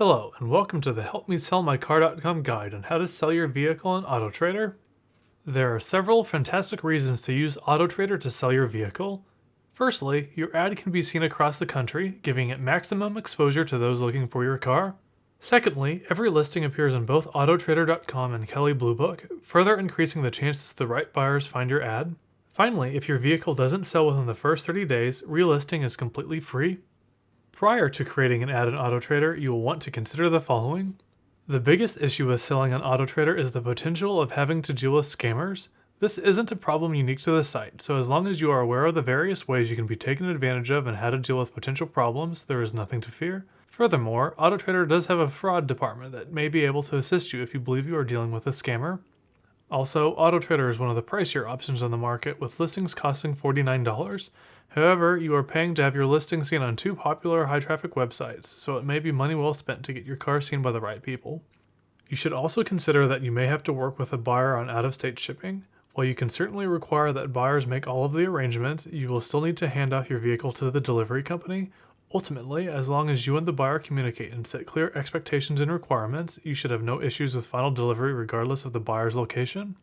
Hello, and welcome to the HelpMeSellMyCar.com guide on how to sell your vehicle on Autotrader. There are several fantastic reasons to use Autotrader to sell your vehicle. Firstly, your ad can be seen across the country, giving it maximum exposure to those looking for your car. Secondly, every listing appears on both Autotrader.com and Kelley Blue Book, further increasing the chances the right buyers find your ad. Finally, if your vehicle doesn't sell within the first 30 days, relisting is completely free. Prior to creating an ad on Autotrader, you will want to consider the following. The biggest issue with selling on Autotrader is the potential of having to deal with scammers. This isn't a problem unique to the site, so as long as you are aware of the various ways you can be taken advantage of and how to deal with potential problems, there is nothing to fear. Furthermore, Autotrader does have a fraud department that may be able to assist you if you believe you are dealing with a scammer. Also, Autotrader is one of the pricier options on the market, with listings costing $49. However, you are paying to have your listing seen on two popular high-traffic websites, so it may be money well spent to get your car seen by the right people. You should also consider that you may have to work with a buyer on out-of-state shipping. While you can certainly require that buyers make all of the arrangements, you will still need to hand off your vehicle to the delivery company. Ultimately, as long as you and the buyer communicate and set clear expectations and requirements, you should have no issues with final delivery regardless of the buyer's location.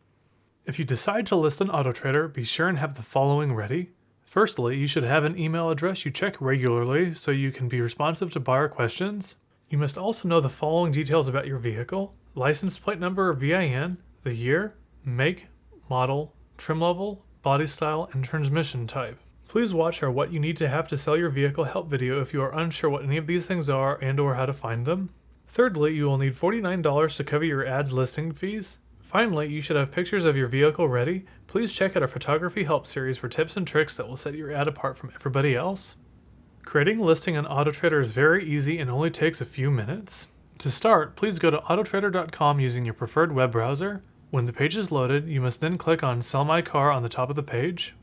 If you decide to list on Autotrader, be sure and have the following ready. Firstly, you should have an email address you check regularly so you can be responsive to buyer questions. You must also know the following details about your vehicle: license plate number or VIN, the year, make, model, trim level, body style, and transmission type. Please watch our What You Need to Have to Sell Your Vehicle help video if you are unsure what any of these things are and/or how to find them. Thirdly, you will need $49 to cover your ad's listing fees. Finally, you should have pictures of your vehicle ready. Please check out our photography help series for tips and tricks that will set your ad apart from everybody else. Creating a listing on Autotrader is very easy and only takes a few minutes. To start, please go to Autotrader.com using your preferred web browser. When the page is loaded, you must then click on Sell My Car on the top of the page.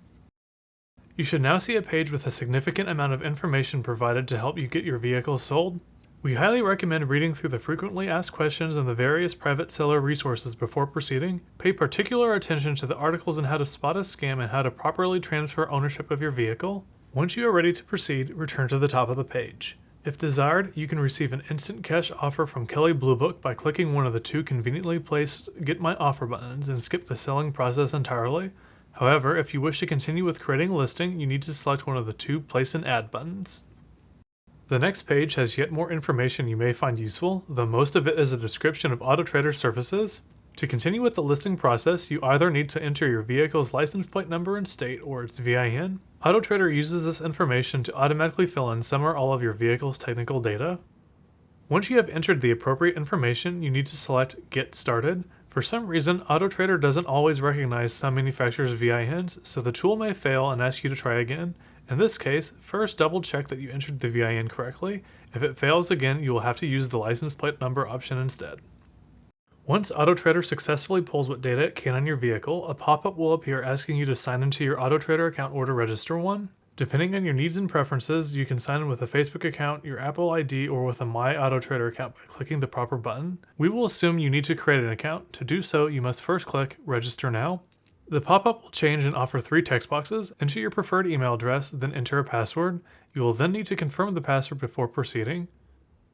You should now see a page with a significant amount of information provided to help you get your vehicle sold. We highly recommend reading through the frequently asked questions and the various private seller resources before proceeding. Pay particular attention to the articles on how to spot a scam and how to properly transfer ownership of your vehicle. Once you are ready to proceed, return to the top of the page. If desired, you can receive an instant cash offer from Kelley Blue Book by clicking one of the two conveniently placed Get My Offer buttons and skip the selling process entirely. However, if you wish to continue with creating a listing, you need to select one of the two Place an Ad buttons. The next page has yet more information you may find useful, though most of it is a description of Autotrader services. To continue with the listing process, you either need to enter your vehicle's license plate number and state or its VIN. Autotrader uses this information to automatically fill in some or all of your vehicle's technical data. Once you have entered the appropriate information, you need to select Get Started. For some reason, Autotrader doesn't always recognize some manufacturers' VINs, so the tool may fail and ask you to try again. In this case, first double check that you entered the VIN correctly. If it fails again, you will have to use the license plate number option instead. Once Autotrader successfully pulls what data it can on your vehicle, a pop-up will appear asking you to sign into your Autotrader account or to register one. Depending on your needs and preferences, you can sign in with a Facebook account, your Apple ID, or with a My Autotrader account by clicking the proper button. We will assume you need to create an account. To do so, you must first click Register Now. The pop-up will change and offer 3 text boxes. Enter your preferred email address, then enter a password. You will then need to confirm the password before proceeding.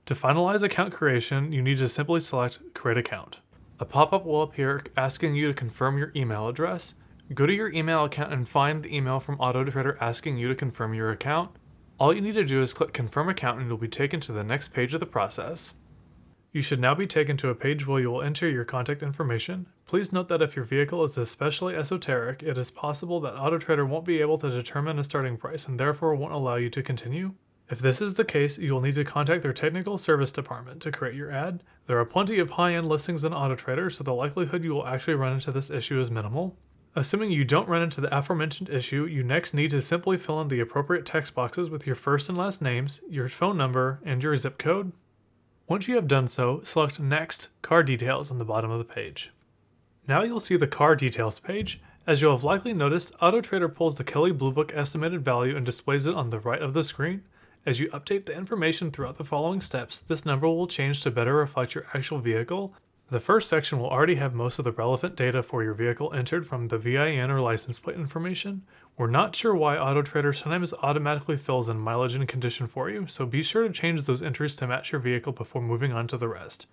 To finalize account creation, you need to simply select Create Account. A pop-up will appear asking you to confirm your email address. Go to your email account and find the email from Autotrader asking you to confirm your account. All you need to do is click Confirm Account and you'll be taken to the next page of the process. You should now be taken to a page where you will enter your contact information. Please note that if your vehicle is especially esoteric, it is possible that Autotrader won't be able to determine a starting price and therefore won't allow you to continue. If this is the case, you will need to contact their technical service department to create your ad. There are plenty of high-end listings on Autotrader, so the likelihood you will actually run into this issue is minimal. Assuming you don't run into the aforementioned issue, you next need to simply fill in the appropriate text boxes with your first and last names, your phone number, and your zip code. Once you have done so, select Next, Car Details on the bottom of the page. Now you'll see the Car Details page. As you'll have likely noticed, Autotrader pulls the Kelley Blue Book estimated value and displays it on the right of the screen. As you update the information throughout the following steps, this number will change to better reflect your actual vehicle. The first section will already have most of the relevant data for your vehicle entered from the VIN or license plate information. We're not sure why Autotrader sometimes automatically fills in mileage and condition for you, so be sure to change those entries to match your vehicle before moving on to the rest.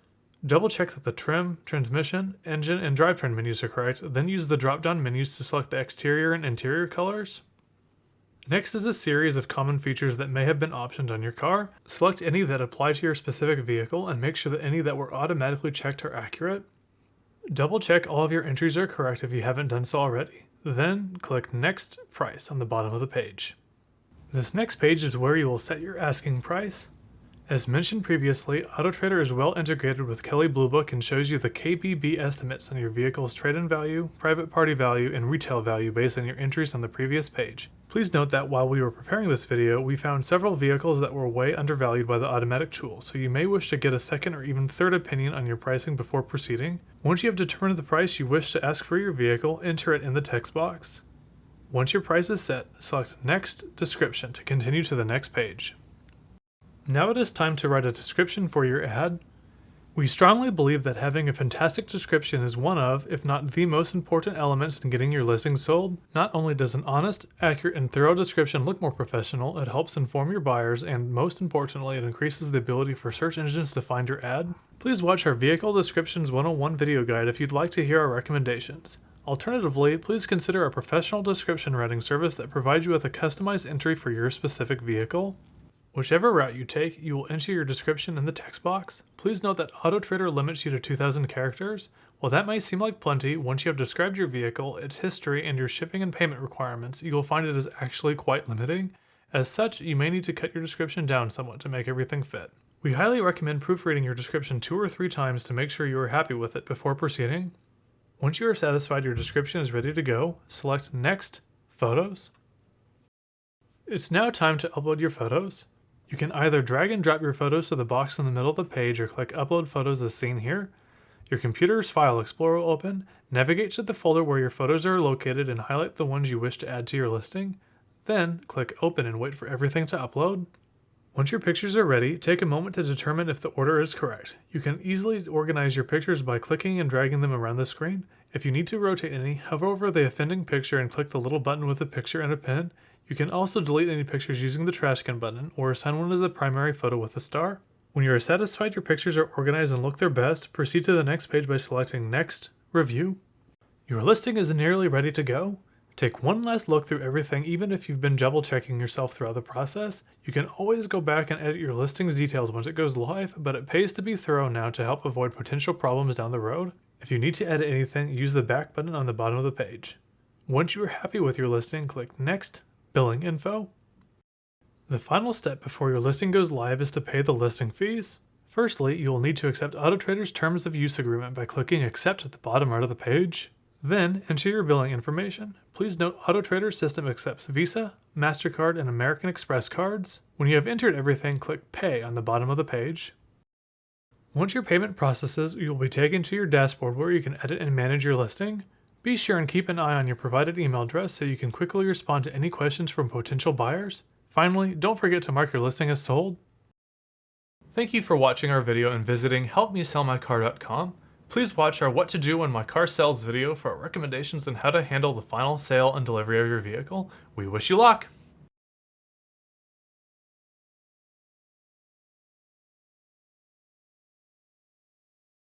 Double check that the trim, transmission, engine, and drivetrain menus are correct, then use the drop-down menus to select the exterior and interior colors. Next is a series of common features that may have been optioned on your car. Select any that apply to your specific vehicle and make sure that any that were automatically checked are accurate. Double check all of your entries are correct if you haven't done so already. Then click Next Price on the bottom of the page. This next page is where you will set your asking price. As mentioned previously, Autotrader is well integrated with Kelley Blue Book and shows you the KBB estimates on your vehicle's trade-in value, private party value, and retail value based on your entries on the previous page. Please note that while we were preparing this video, we found several vehicles that were way undervalued by the automatic tool, so you may wish to get a second or even third opinion on your pricing before proceeding. Once you have determined the price you wish to ask for your vehicle, enter it in the text box. Once your price is set, select Next Description to continue to the next page. Now it is time to write a description for your ad. We strongly believe that having a fantastic description is one of, if not the most important elements in getting your listing sold. Not only does an honest, accurate, and thorough description look more professional, it helps inform your buyers, and most importantly, it increases the ability for search engines to find your ad. Please watch our Vehicle Descriptions 101 video guide if you'd like to hear our recommendations. Alternatively, please consider a professional description writing service that provides you with a customized entry for your specific vehicle. Whichever route you take, you will enter your description in the text box. Please note that Autotrader limits you to 2,000 characters. While that may seem like plenty, once you have described your vehicle, its history, and your shipping and payment requirements, you will find it is actually quite limiting. As such, you may need to cut your description down somewhat to make everything fit. We highly recommend proofreading your description 2 or 3 times to make sure you are happy with it before proceeding. Once you are satisfied your description is ready to go, select Next, Photos. It's now time to upload your photos. You can either drag and drop your photos to the box in the middle of the page or click Upload Photos as seen here. Your computer's File Explorer will open, navigate to the folder where your photos are located and highlight the ones you wish to add to your listing. Then click Open and wait for everything to upload. Once your pictures are ready, take a moment to determine if the order is correct. You can easily organize your pictures by clicking and dragging them around the screen. If you need to rotate any, hover over the offending picture and click the little button with a picture and a pin. You can also delete any pictures using the trash can button or assign one as the primary photo with a star. When you are satisfied your pictures are organized and look their best, proceed to the next page by selecting Next, Review. Your listing is nearly ready to go. Take one last look through everything even if you've been double checking yourself throughout the process. You can always go back and edit your listing's details once it goes live, but it pays to be thorough now to help avoid potential problems down the road. If you need to edit anything, use the back button on the bottom of the page. Once you are happy with your listing, click Next, Billing Info. The final step before your listing goes live is to pay the listing fees. Firstly, you will need to accept Autotrader's Terms of Use Agreement by clicking Accept at the bottom right of the page. Then, enter your billing information. Please note Autotrader's system accepts Visa, MasterCard, and American Express cards. When you have entered everything, click Pay on the bottom of the page. Once your payment processes, you will be taken to your dashboard where you can edit and manage your listing. Be sure and keep an eye on your provided email address so you can quickly respond to any questions from potential buyers. Finally, don't forget to mark your listing as sold. Thank you for watching our video and visiting helpmesellmycar.com. Please watch our What to Do When My Car Sells video for our recommendations on how to handle the final sale and delivery of your vehicle. We wish you luck!